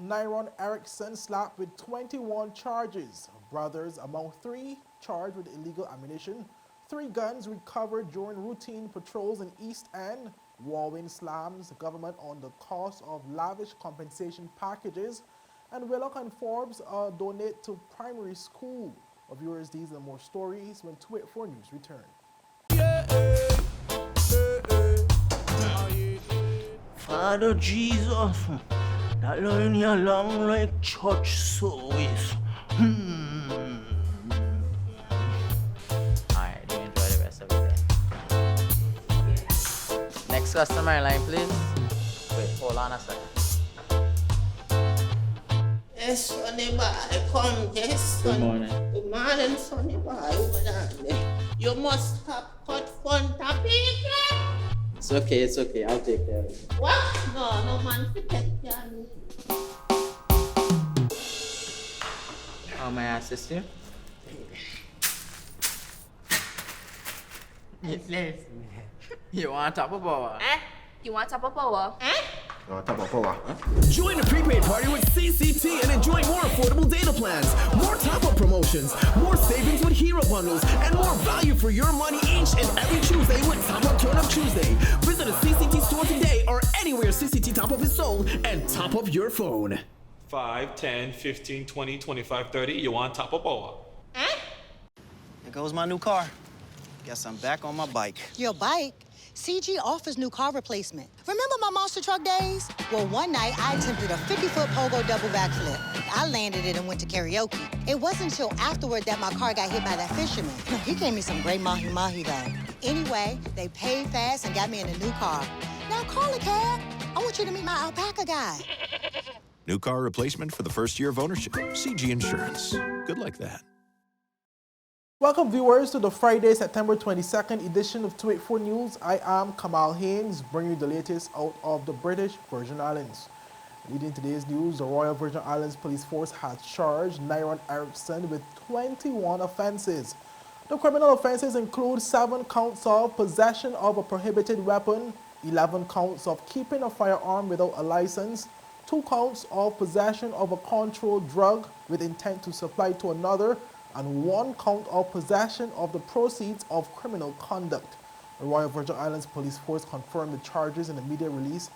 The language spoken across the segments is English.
NYRON ERICKSON slapped with 21 charges. Brothers among 3 charged with illegal ammunition. 3 guns recovered during routine patrols in East End. WALWYN slams the government on the cost of lavish compensation packages. And Willock and Forbes donate to primary school. Well, viewers, these and more stories when 284 News return. Father Jesus, that line here long like church service. Alright, do enjoy the rest of the day. Next customer line, please. Wait, hold on a second. Yes, Sonny boy, come, yes, son. Good morning. Good morning, Sonny boy, hold on there. You must have cut fun people. It's okay, I'll take care of it. What? No man forget you. How may I assist you? You want top of power? You want top of power? Join the prepaid party with CCT and enjoy more affordable data plans, more top-up promotions, more savings with hero bundles, and more value for your money each and every Tuesday with Top Up Turn Up Tuesday. Visit a CCT store today or anywhere CCT Top Up is sold and top up your phone. 5, 10, 15, 20, 25, 30. You want top of power? There goes my new car. Guess I'm back on my bike. Your bike? CG offers new car replacement. Remember my monster truck days? Well, one night I attempted a 50-foot pogo double backflip. I landed it and went to karaoke. It wasn't until afterward that my car got hit by that fisherman. He gave me some great mahi-mahi though. Anyway, they paid fast and got me in a new car. Now call a cab. I want you to meet my alpaca guy. New car replacement for the first year of ownership. CG Insurance. Good like that. Welcome viewers to the Friday, September 22nd edition of 284 News. I am Kamal Haynes, bringing you the latest out of the British Virgin Islands. Leading today's news, the Royal Virgin Islands Police Force has charged NYRON ERICKSON with 21 offences. The criminal offences include 7 counts of possession of a prohibited weapon, 11 counts of keeping a firearm without a license, 2 counts of possession of a controlled drug with intent to supply to another, and 1 count of possession of the proceeds of criminal conduct. The Royal Virgin Islands Police Force confirmed the charges in a media release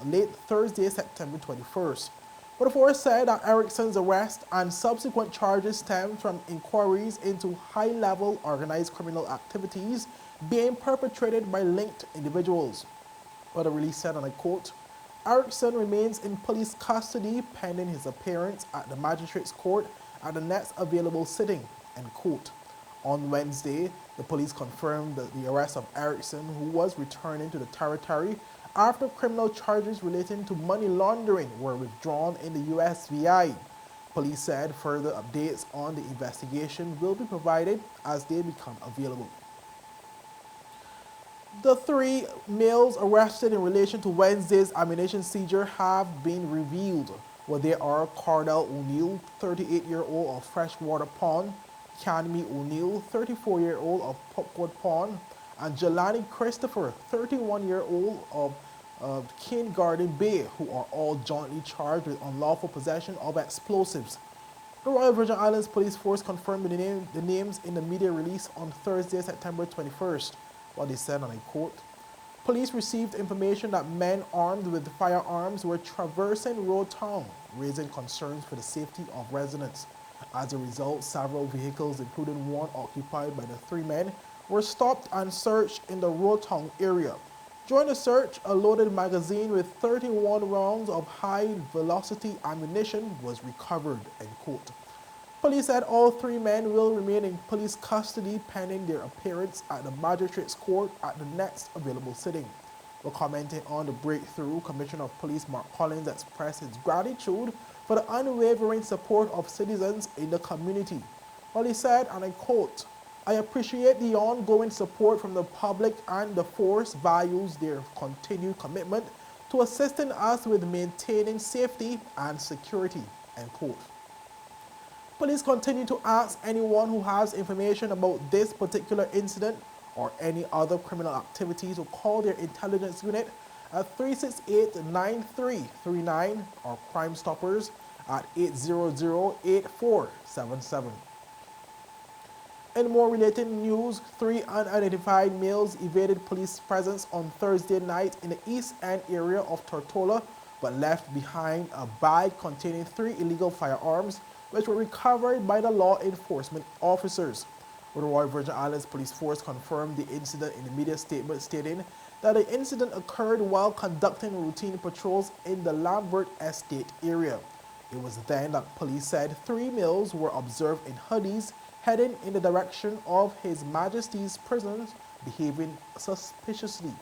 late Thursday, September 21st. But the force said that ERICKSON's arrest and subsequent charges stem from inquiries into high-level organized criminal activities being perpetrated by linked individuals. But the release said, and I quote, "ERICKSON remains in police custody pending his appearance at the Magistrates Court at the next available sitting," end quote. On Wednesday, the police confirmed the arrest of ERICKSON, who was returning to the territory after criminal charges relating to money laundering were withdrawn in the USVI. Police said further updates on the investigation will be provided as they become available. The 3 males arrested in relation to Wednesday's ammunition seizure have been revealed. Well, they are Cardell O'Neill, 38-year-old of Freshwater Pond, Canmy O'Neill, 34-year-old of Popwood Pond, and Jelani Christopher, 31-year-old of Kingarden Bay, who are all jointly charged with unlawful possession of explosives. The Royal Virgin Islands Police Force confirmed the names in the media release on Thursday, September 21st. What they said, and I quote, "Police received information that men armed with firearms were traversing Road Town, raising concerns for the safety of residents. As a result, several vehicles, including one occupied by the 3 men, were stopped and searched in the Road Town area. During the search, a loaded magazine with 31 rounds of high-velocity ammunition was recovered," end quote. Police said all 3 men will remain in police custody pending their appearance at the Magistrates Court at the next available sitting. While commenting on the breakthrough, Commissioner of Police Mark Collins expressed his gratitude for the unwavering support of citizens in the community. Well, he said, and I quote, "I appreciate the ongoing support from the public, and the force values their continued commitment to assisting us with maintaining safety and security," end quote. Police continue to ask anyone who has information about this particular incident or any other criminal activities to call their intelligence unit at 368-9339 or Crime Stoppers at 800-8477. In more related news, 3 unidentified males evaded police presence on Thursday night in the East End area of Tortola, but left behind a bag containing 3 illegal firearms, which were recovered by the law enforcement officers. The Royal Virgin Islands Police Force confirmed the incident in a media statement, stating that the incident occurred while conducting routine patrols in the Lambert Estate area. It was then that police said 3 males were observed in hoodies heading in the direction of His Majesty's prisons, behaving suspiciously.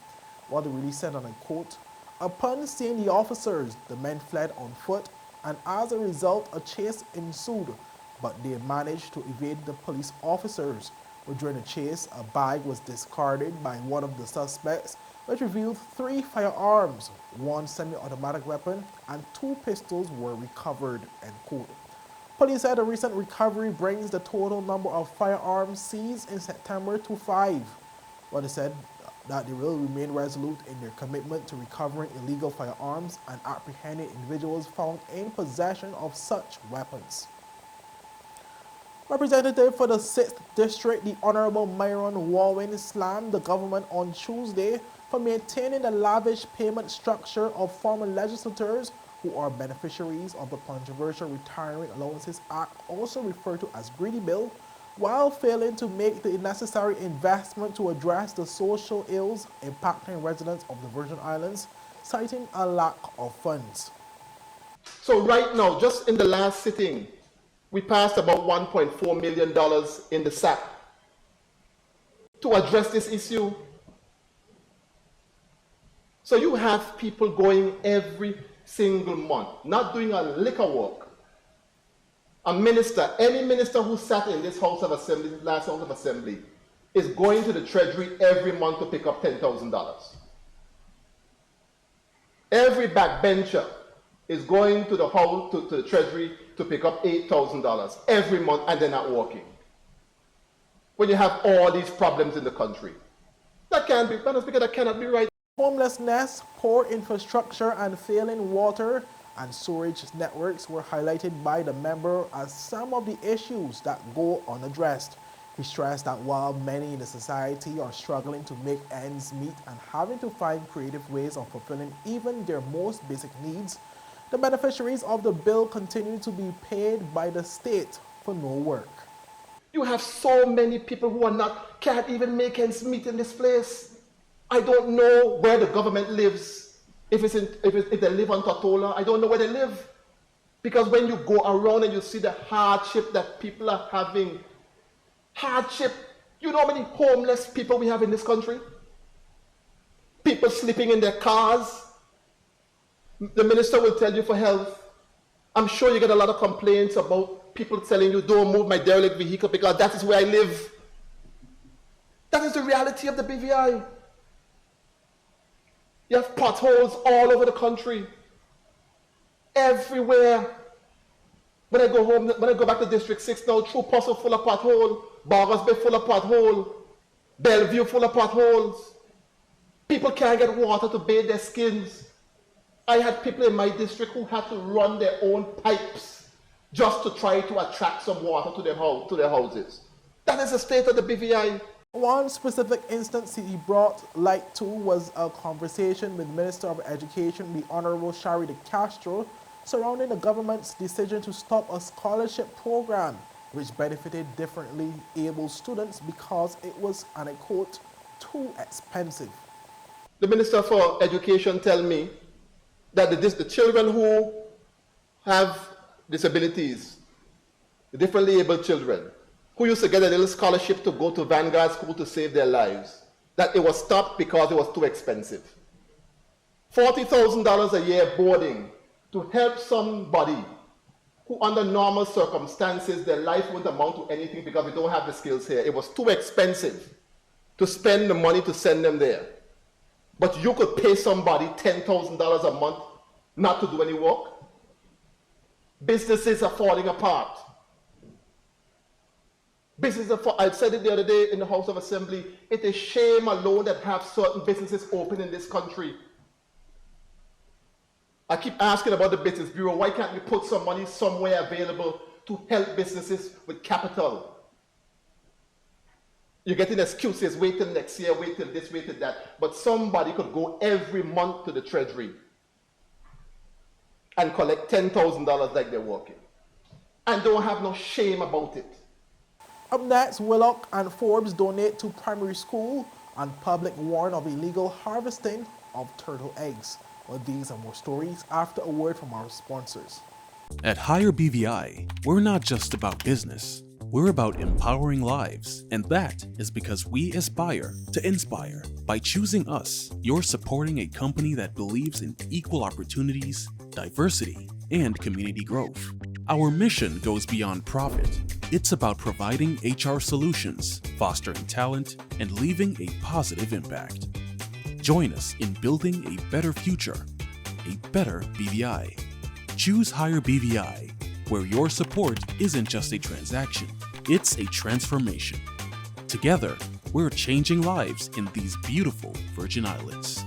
While the release said, and I quote, "Upon seeing the officers, the men fled on foot, and as a result, a chase ensued, but they managed to evade the police officers. During the chase, a bag was discarded by one of the suspects, which revealed 3 firearms, 1 semi-automatic weapon, and 2 pistols were recovered," end quote. Police said a recent recovery brings the total number of firearms seized in September to 5. But they said that they will remain resolute in their commitment to recovering illegal firearms and apprehending individuals found in possession of such weapons. Representative for the 6th District, the Honorable NYRON WALWYN, slammed the government on Tuesday for maintaining the lavish payment structure of former legislators who are beneficiaries of the controversial Retirement Allowances Act, also referred to as Greedy Bill, while failing to make the necessary investment to address the social ills impacting residents of the Virgin Islands, citing a lack of funds. So right now, just in the last sitting, we passed about $1.4 million in the SAP to address this issue. So you have people going every single month, not doing a lick of work. A minister, any minister who sat in this House of Assembly, this last House of Assembly, is going to the Treasury every month to pick up $10,000. Every backbencher is going to the House, to the Treasury to pick up $8,000 every month, and they're not working. When you have all these problems in the country, that can't be, Madam Speaker, that cannot be right. Homelessness, poor infrastructure, and failing water and sewerage networks were highlighted by the member as some of the issues that go unaddressed. He stressed that while many in the society are struggling to make ends meet and having to find creative ways of fulfilling even their most basic needs, the beneficiaries of the bill continue to be paid by the state for no work. You have so many people who can't even make ends meet in this place. I don't know where the government lives. If they live on Tortola, I don't know where they live. Because when you go around and you see the hardship that people are having, you know how many homeless people we have in this country? People sleeping in their cars. The minister will tell you for health. I'm sure you get a lot of complaints about people telling you, don't move my derelict vehicle because that is where I live. That is the reality of the BVI. You have potholes all over the country, everywhere. When I go home, when I go back to District 6 now, True Puzzle full of pothole, Bargers Bay full of pothole, Bellevue full of potholes. People can't get water to bathe their skins. I had people in my district who had to run their own pipes just to try to attract some water to their houses. That is the state of the BVI. One specific instance he brought light to was a conversation with Minister of Education, the Honorable Shari de Castro, surrounding the government's decision to stop a scholarship program which benefited differently able students because it was, and I quote, too expensive. The Minister for Education tell me that the children who have disabilities, the differently able children, who used to get a little scholarship to go to Vanguard School to save their lives, that it was stopped because it was too expensive. $40,000 a year boarding to help somebody who under normal circumstances, their life wouldn't amount to anything because we don't have the skills here. It was too expensive to spend the money to send them there. But you could pay somebody $10,000 a month not to do any work. Businesses are falling apart. I said it the other day in the House of Assembly, it is shame alone that have certain businesses open in this country. I keep asking about the Business Bureau. Why can't we put some money somewhere available to help businesses with capital? You're getting excuses, wait till next year, wait till this, wait till that. But somebody could go every month to the Treasury and collect $10,000 like they're working. And don't have no shame about it. Up next, Willock and Forbes donate to primary school and public warn of illegal harvesting of turtle eggs. Well, these and more stories after a word from our sponsors. At Higher BVI, we're not just about business. We're about empowering lives, and that is because we aspire to inspire. By choosing us, you're supporting a company that believes in equal opportunities, diversity, and community growth. Our mission goes beyond profit. It's about providing HR solutions, fostering talent, and leaving a positive impact. Join us in building a better future, a better BVI. Choose Higher BVI, where your support isn't just a transaction, it's a transformation. Together, we're changing lives in these beautiful Virgin Islands.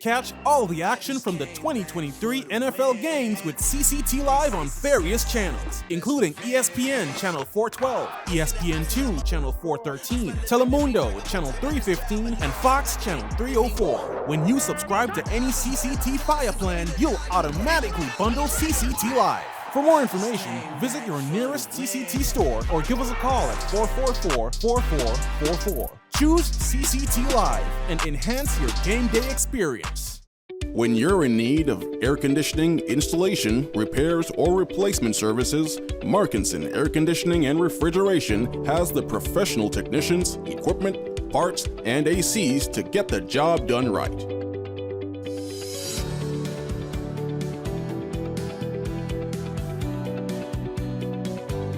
Catch all the action from the 2023 NFL games with CCT Live on various channels, including ESPN Channel 412, ESPN2 Channel 413, Telemundo Channel 315, and Fox Channel 304. When you subscribe to any CCT Fire plan, you'll automatically bundle CCT Live. For more information, visit your nearest CCT store or give us a call at 444-4444. Choose CCT Live and enhance your game day experience. When you're in need of air conditioning, installation, repairs, or replacement services, Markinson Air Conditioning and Refrigeration has the professional technicians, equipment, parts, and ACs to get the job done right.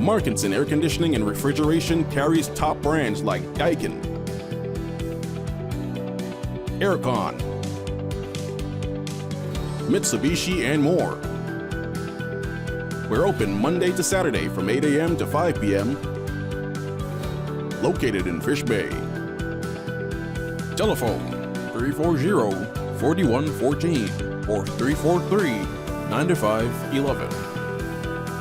Markinson Air Conditioning and Refrigeration carries top brands like Daikin, ERICKSON, Mitsubishi, and more. We're open Monday to Saturday from 8 a.m. to 5 p.m. Located in Fish Bay. Telephone 340-4114 or 343-9511.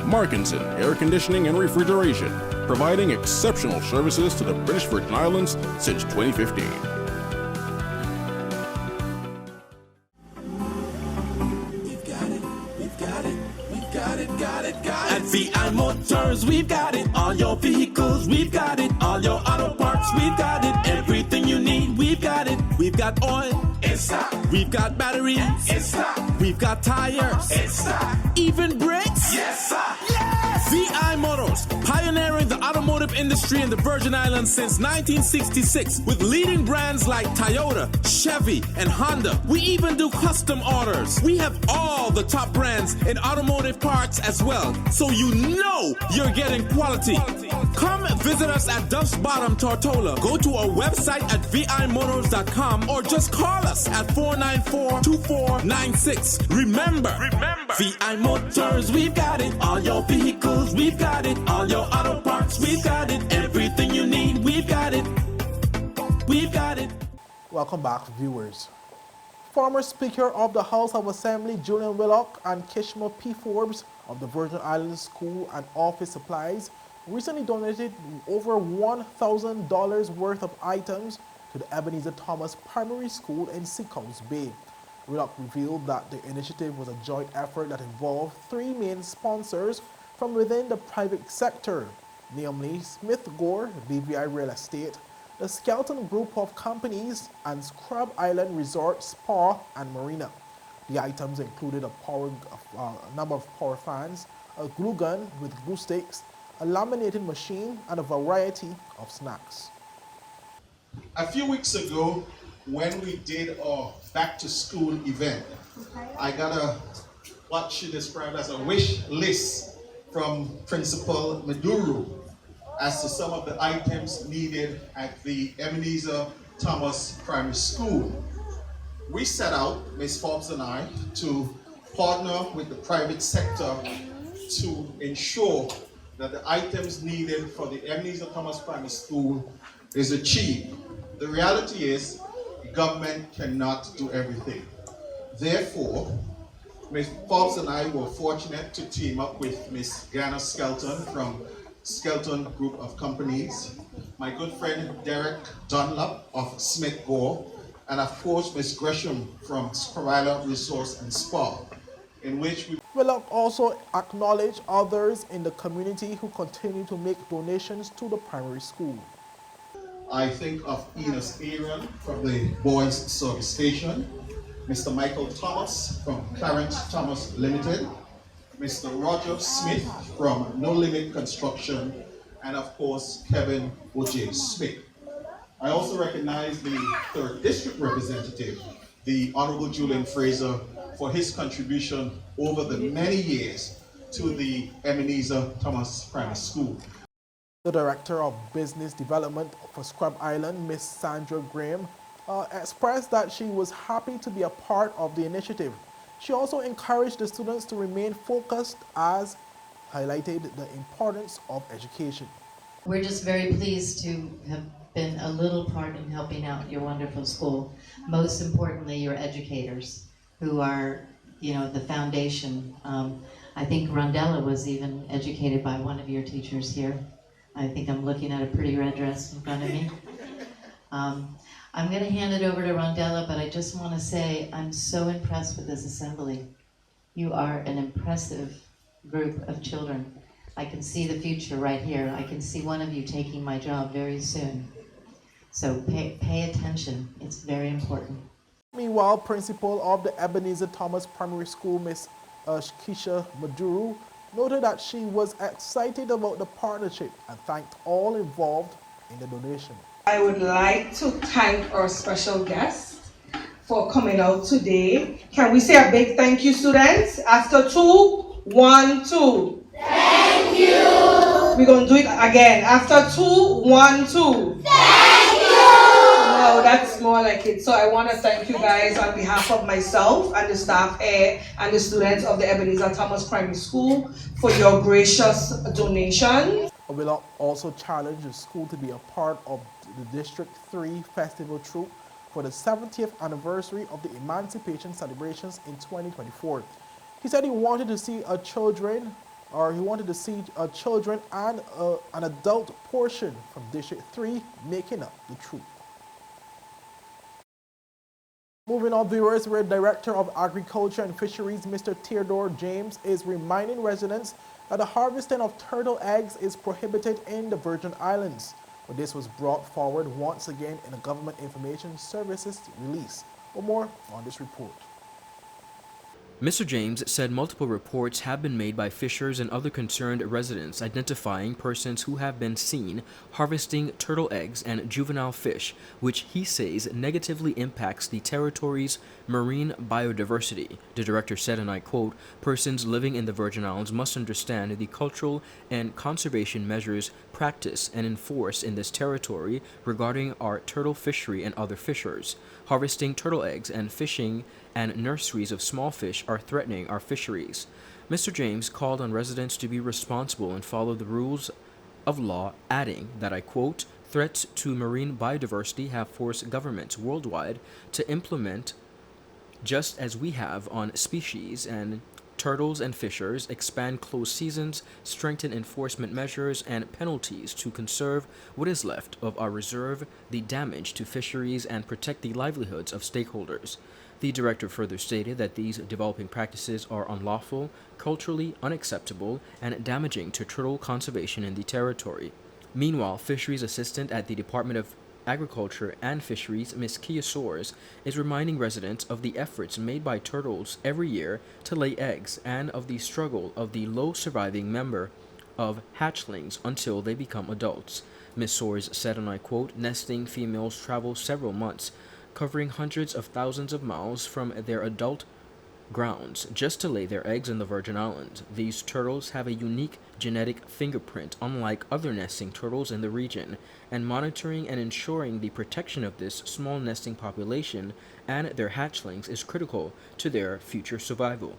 Markinson Air Conditioning and Refrigeration, providing exceptional services to the British Virgin Islands since 2015. At VI Motors, we've got it. All your vehicles, we've got it. All your auto parts, we've got it. Everything you need, we've got it. We've got oil, it's stock. We've got batteries, it's stock. We've got tires, it's stock. Even brakes, yes sir. Yes! VI Motors, pioneering the automotive industry in the Virgin Islands since 1966 with leading brands like Toyota, Chevy, and Honda. We even do custom orders. We have all the top brands in automotive parts as well, so you know you're getting quality. Come visit us at Duff's Bottom, Tortola. Go to our website at vimotors.com or just call us at 494-2496. Remember, VI Motors, we've got it. All your vehicles, we've got it. All your auto parts, we've got it. Everything you need, we've got it. We've got it. Welcome back, viewers. Former Speaker of the House of Assembly Julian Willock and Kishma P. Forbes of the Virgin Islands School and Office Supplies recently donated over $1,000 worth of items to the Ebenezer Thomas Primary School in Seacoast Bay. Willock revealed that the initiative was a joint effort that involved three main sponsors from within the private sector, namely Smith Gore, BVI Real Estate, the Skelton Group of Companies, and Scrub Island Resort, Spa, and Marina. The items included a number of power fans, a glue gun with glue sticks, a laminating machine, and a variety of snacks. A few weeks ago, when we did our back to school event, I got what she described as a wish list from Principal Maduro as to some of the items needed at the Ebenezer Thomas Primary School. We set out, Ms. Forbes and I, to partner with the private sector to ensure that the items needed for the Ebenezer Thomas Primary School is achieved. The reality is, government cannot do everything. Therefore, Ms. Forbes and I were fortunate to team up with Ms. Ganna Skelton from Skelton Group of Companies, my good friend Derek Dunlop of Smith Gore, and of course Ms. Gresham from Provider Resource and Spa, in which we We'll also acknowledge others in the community who continue to make donations to the primary school. I think of Enos Aaron from the Boys Service Station, Mr. Michael Thomas from Clarence Thomas Limited, Mr. Roger Smith from No Limit Construction, and of course Kevin O.J. Smith. I also recognize the 3rd District Representative, the Honorable Julian Fraser, for his contribution over the many years to the Ebenezer Thomas Primary School. The Director of Business Development for Scrub Island, Ms. Sandra Graham, expressed that she was happy to be a part of the initiative. She also encouraged the students to remain focused as highlighted the importance of education. We're just very pleased to have been a little part in helping out your wonderful school. Most importantly, your educators, who are, the foundation. I think Rondella was even educated by one of your teachers here. I think I'm looking at a pretty red dress in front of me. I'm going to hand it over to Rondella, but I just want to say I'm so impressed with this assembly. You are an impressive group of children. I can see the future right here. I can see one of you taking my job very soon. So pay attention. It's very important. Meanwhile, Principal of the Ebenezer Thomas Primary School, Ms. Keisha Maduru, noted that she was excited about the partnership and thanked all involved in the donation. I would like to thank our special guest for coming out today. Can we say a big thank you, students? After 2, 1, 2. Thank you. We're going to do it again. After 2, 1, 2. Thank you. No, that's more like it. So I want to thank you guys on behalf of myself and the staff here and the students of the Ebenezer Thomas Primary School for your gracious donation. I will also challenge the school to be a part of the District 3 Festival Troupe for the 70th anniversary of the Emancipation celebrations in 2024. He said he wanted to see children and an adult portion from District 3 making up the troupe. Moving on, viewers, where Director of Agriculture and Fisheries, Mr. Theodore James, is reminding residents that the harvesting of turtle eggs is prohibited in the Virgin Islands. But this was brought forward once again in a Government Information Services release. For more on this report. Mr. James said multiple reports have been made by fishers and other concerned residents identifying persons who have been seen harvesting turtle eggs and juvenile fish, which he says negatively impacts the territory's marine biodiversity. The director said, and I quote, "Persons living in the Virgin Islands must understand the cultural and conservation measures practiced and enforced in this territory regarding our turtle fishery and other fishers. Harvesting turtle eggs and fishing and nurseries of small fish are threatening our fisheries." Mr. James called on residents to be responsible and follow the rules of law, adding that, I quote, "Threats to marine biodiversity have forced governments worldwide to implement, just as we have on species and turtles and fishers, expand closed seasons, strengthen enforcement measures and penalties to conserve what is left of our reserve, the damage to fisheries, and protect the livelihoods of stakeholders." The director further stated that these developing practices are unlawful, culturally unacceptable, and damaging to turtle conservation in the territory. Meanwhile, Fisheries Assistant at the Department of Agriculture and Fisheries, Ms. Kia Soares, is reminding residents of the efforts made by turtles every year to lay eggs and of the struggle of the low surviving number of hatchlings until they become adults. Ms. Soares said, and I quote, "Nesting females travel several months, covering hundreds of thousands of miles from their adult grounds just to lay their eggs in the Virgin Islands. These turtles have a unique genetic fingerprint unlike other nesting turtles in the region, and monitoring and ensuring the protection of this small nesting population and their hatchlings is critical to their future survival."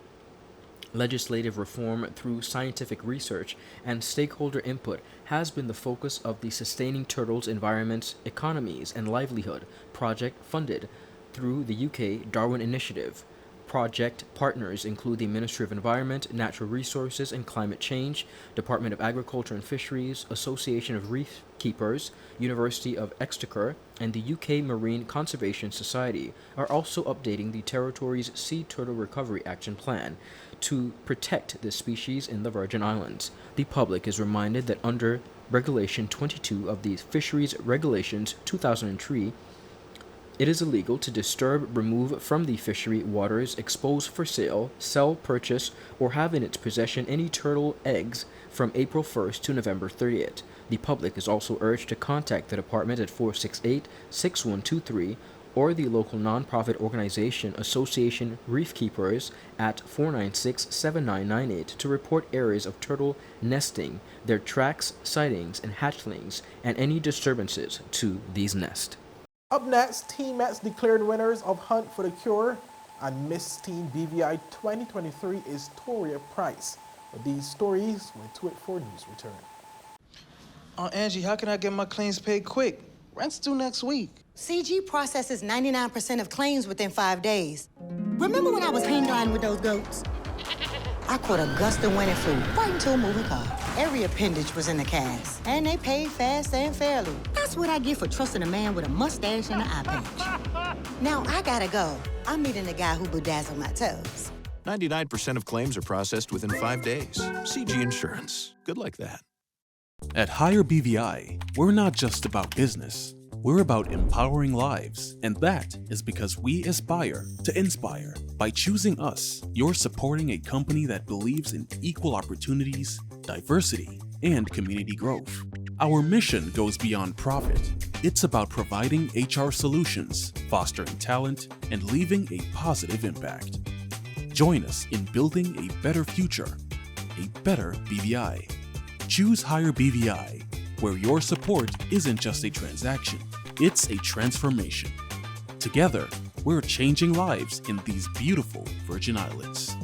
Legislative reform through scientific research and stakeholder input has been the focus of the Sustaining Turtles' Environments, Economies and Livelihood project funded through the UK Darwin Initiative. Project partners include the Ministry of Environment, Natural Resources and Climate Change, Department of Agriculture and Fisheries, Association of Reef Keepers, University of Exeter, and the UK Marine Conservation Society are also updating the territory's Sea Turtle Recovery Action Plan to protect this species in the Virgin Islands. The public is reminded that under Regulation 22 of the Fisheries Regulations 2003, it is illegal to disturb, remove from the fishery waters, expose for sale, sell, purchase, or have in its possession any turtle eggs from April 1st to November 30th. The public is also urged to contact the department at 468-6123 or the local nonprofit organization Association Reef Keepers at 496-7998 to report areas of turtle nesting, their tracks, sightings, and hatchlings, and any disturbances to these nests. Up next, teammates declared winners of Hunt for the Cure, and Miss Teen BVI 2023 is TORIAH Price. With these stories, when 284 News return. Angie, how can I get my claims paid quick? Rent's due next week. CG processes 99% of claims within 5 days. Remember when I was hang gliding with those goats? I caught a gust of wind and flew right into a moving car. Every appendage was in the cast, and they paid fast and fairly. That's what I get for trusting a man with a mustache and an eye patch. Now I gotta go. I'm meeting the guy who bedazzled my toes. 99% of claims are processed within 5 days. CG Insurance. Good like that. At Higher BVI, we're not just about business. We're about empowering lives, and that is because we aspire to inspire. By choosing us, you're supporting a company that believes in equal opportunities, diversity, and community growth. Our mission goes beyond profit. It's about providing HR solutions, fostering talent, and leaving a positive impact. Join us in building a better future, a better BVI. Choose Higher BVI, where your support isn't just a transaction, it's a transformation. Together, we're changing lives in these beautiful Virgin Islands.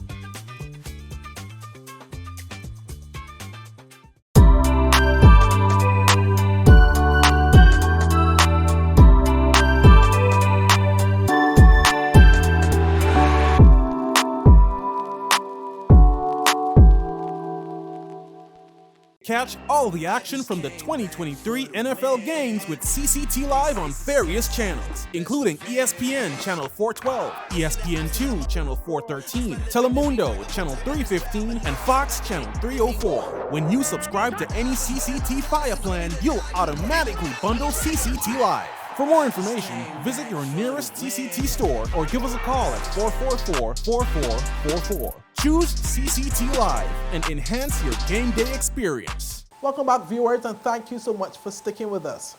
Catch all the action from the 2023 NFL games with CCT Live on various channels, including ESPN Channel 412, ESPN2 Channel 413, Telemundo Channel 315, and Fox Channel 304. When you subscribe to any CCT Fire plan, you'll automatically bundle CCT Live. For more information, visit your nearest CCT store or give us a call at 444-4444. Choose CCT Live and enhance your game day experience. Welcome back, viewers, and thank you so much for sticking with us.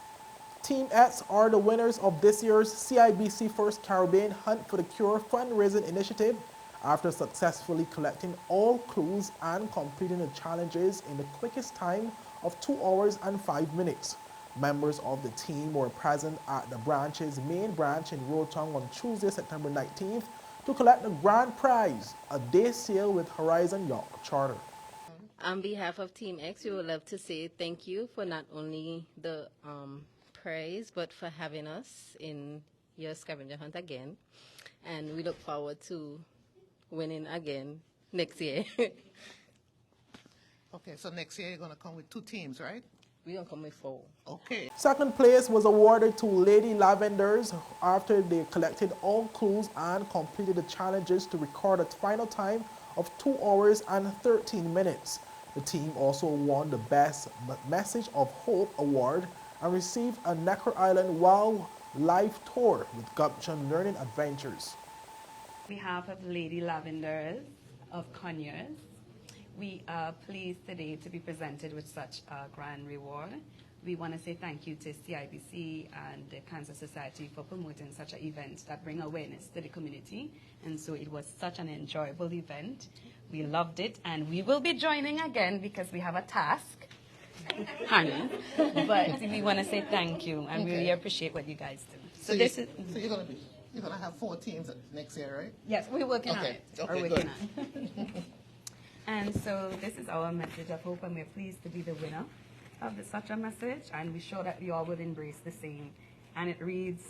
Teamettes are the winners of this year's CIBC First Caribbean Hunt for the Cure fundraising initiative after successfully collecting all clues and completing the challenges in the quickest time of 2 hours and 5 minutes. Members of the team were present at the branch's main branch in Rotong on Tuesday, September 19th to collect the grand prize, a day sail with Horizon Yacht Charter. On behalf of Team X, we would love to say thank you for not only the prize, but for having us in your scavenger hunt again. And we look forward to winning again next year. Okay, so next year you're going to come with 2 teams, right? We're going to come with 4. Okay. Second place was awarded to Lady Lavenders after they collected all clues and completed the challenges to record a final time of 2 hours and 13 minutes. The team also won the Best Message of Hope award and received a Necker Island Wildlife Tour with GOV'T Learning Adventures. On behalf of Lady Lavenders of Conyers, we are pleased today to be presented with such a grand reward. We want to say thank you to CIBC and the Cancer Society for promoting such an event that brings awareness to the community. And so it was such an enjoyable event. We loved it, and we will be joining again because we have a task. But we want to say thank you, and we really appreciate what you guys do. So you're going to have 4 teams next year, right? Yes, we're working on it. Okay, We're working good. on it. And so this is our message of hope, and we're pleased to be the winner of such a message, and we're sure that you all will embrace the same. And it reads,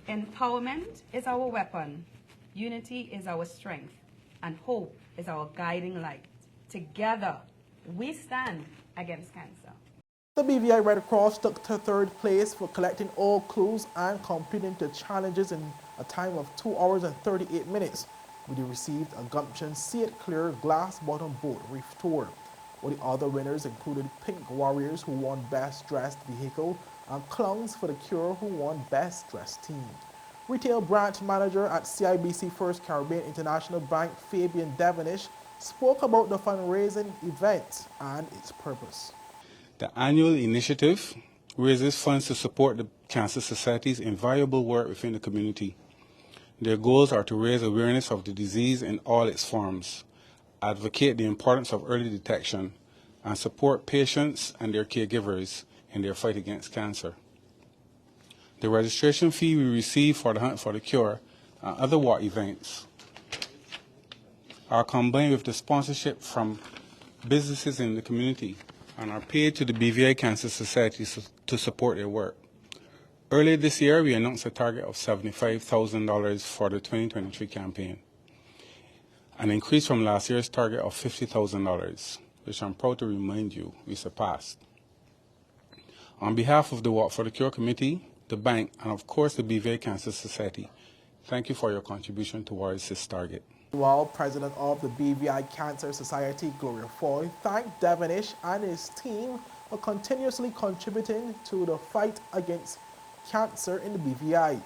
empowerment is our weapon, unity is our strength, and hope is our guiding light. Together, we stand against cancer. The BVI Red Cross took to third place for collecting all clues and completing the challenges in a time of 2 hours and 38 minutes. We received a Gumption See It Clear glass bottom boat reef tour. Well, the other winners included Pink Warriors, who won Best Dressed Vehicle, and Clowns for the Cure, who won Best Dressed Team. Retail branch manager at CIBC First Caribbean International Bank, Fabian Devonish, spoke about the fundraising event and its purpose. The annual initiative raises funds to support the Cancer Society's invaluable work within the community. Their goals are to raise awareness of the disease in all its forms, advocate the importance of early detection, and support patients and their caregivers in their fight against cancer. The registration fee we receive for the Hunt for the Cure and other WALT events are combined with the sponsorship from businesses in the community and are paid to the BVI Cancer Society to support their work. Earlier this year, we announced a target of $75,000 for the 2023 campaign, an increase from last year's target of $50,000, which I'm proud to remind you we surpassed. On behalf of the Walk for the Cure Committee, the bank, and of course the BVI Cancer Society, thank you for your contribution towards this target. While President of the BVI Cancer Society, Gloria Foy, thanked Devonish and his team for continuously contributing to the fight against cancer in the BVI.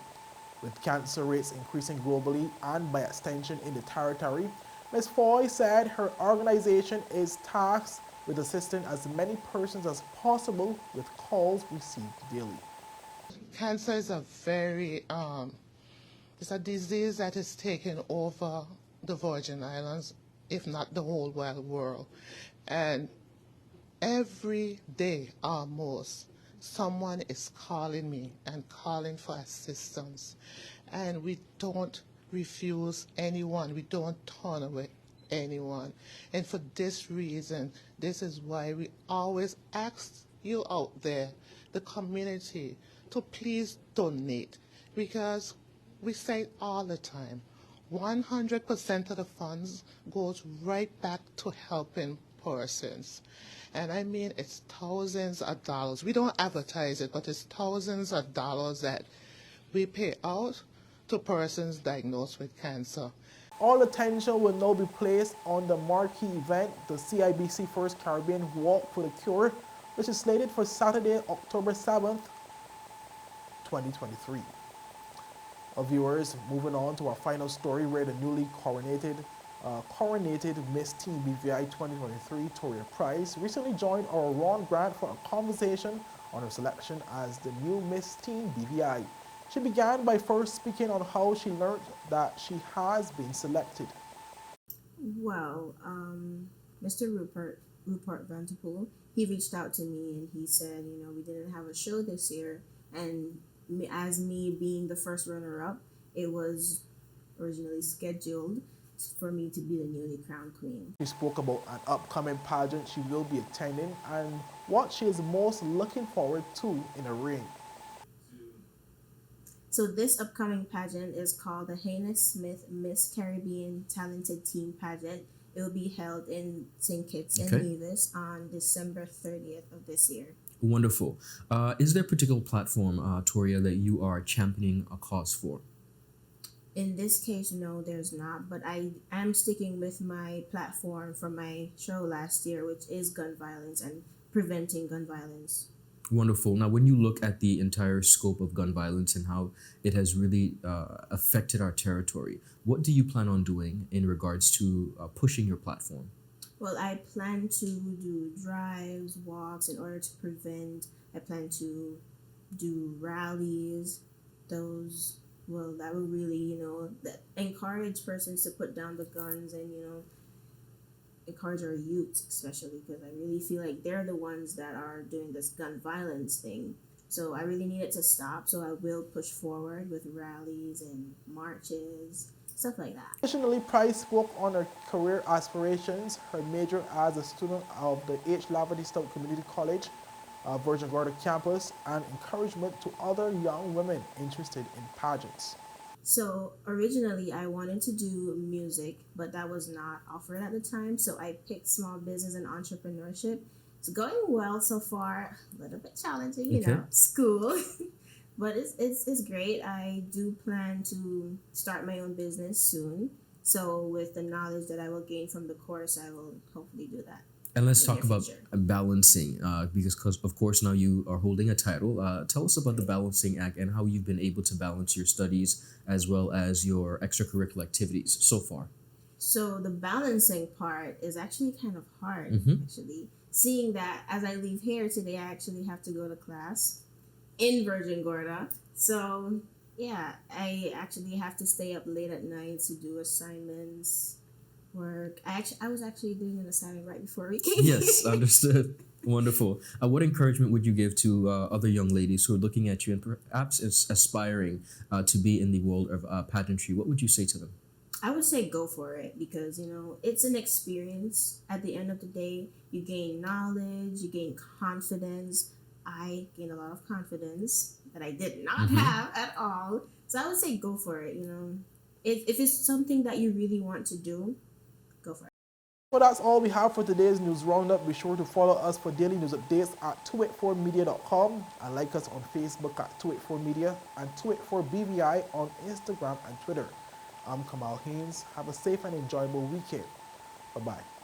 With cancer rates increasing globally and by extension in the territory, Ms. Foy said her organization is tasked with assisting as many persons as possible with calls received daily. Cancer is a very, it's a disease that is taking over the Virgin Islands, if not the whole wide world. And every day almost, someone is calling me and calling for assistance. And we don't refuse anyone. We don't turn away anyone. And for this reason, this is why we always ask you out there, the community, to please donate. Because we say it all the time, 100% of the funds goes right back to helping persons. And I mean, it's thousands of dollars. We don't advertise it, but it's thousands of dollars that we pay out to persons diagnosed with cancer. All attention will now be placed on the marquee event, the CIBC First Caribbean Walk for the Cure, which is slated for Saturday, October 7th, 2023. Viewers, moving on to our final story, where the newly coronated Miss Teen BVI 2023 TORIAH Prize recently joined our Ron Grant for a conversation on her selection as the new Miss Teen BVI. She began by first speaking on how she learned that she has been selected. Well, Mr. Rupert Vanderpool, he reached out to me and he said, you know, we didn't have a show this year, and as me being the first runner-up, it was originally scheduled for me to be the newly crowned queen. She spoke about an upcoming pageant she will be attending and what she is most looking forward to in a ring. So this upcoming pageant is called the Hannah Smith Miss Caribbean Talented Teen Pageant. It will be held in St. Kitts and Nevis on December 30th of this year. Wonderful. Is there a particular platform, TORIAH, that you are championing a cause for? In this case, no, there's not. But I am sticking with my platform from my show last year, which is gun violence and preventing gun violence. Wonderful. Now, when you look at the entire scope of gun violence and how it has really affected our territory, what do you plan on doing in regards to pushing your platform? Well, I plan to do drives, walks in order to prevent. I plan to do rallies. That will really, encourage persons to put down the guns and, encourage our youth, especially because I really feel like they're the ones that are doing this gun violence thing. So I really need it to stop. So I will push forward with rallies and marches stuff like that. Additionally, Price spoke on her career aspirations, her major as a student of the H. Lavender Community College, Virgin Gorda campus, and encouragement to other young women interested in pageants. So originally I wanted to do music, but that was not offered at the time. So I picked small business and entrepreneurship. It's going well so far, a little bit challenging, you know, school. But it's great. I do plan to start my own business soon. So with the knowledge that I will gain from the course, I will hopefully do that. And let's talk about balancing, because of course now you are holding a title. Tell us about the balancing act and how you've been able to balance your studies as well as your extracurricular activities so far. So the balancing part is actually kind of hard, actually. Seeing that as I leave here today, I actually have to go to class in Virgin Gorda. So yeah, I actually have to stay up late at night to do assignments, work. I was actually doing an assignment right before we came. Yes, understood. Wonderful. What encouragement would you give to other young ladies who are looking at you and perhaps aspiring to be in the world of pageantry? What would you say to them? I would say go for it because, you know, it's an experience. At the end of the day, you gain knowledge, you gain confidence. I gained a lot of confidence that I did not have at all. So I would say go for it, you know. If it's something that you really want to do, go for it. Well, that's all we have for today's news roundup. Be sure to follow us for daily news updates at 284media.com and like us on Facebook at 284media and 284BVI on Instagram and Twitter. I'm Kamal Haynes. Have a safe and enjoyable weekend. Bye-bye.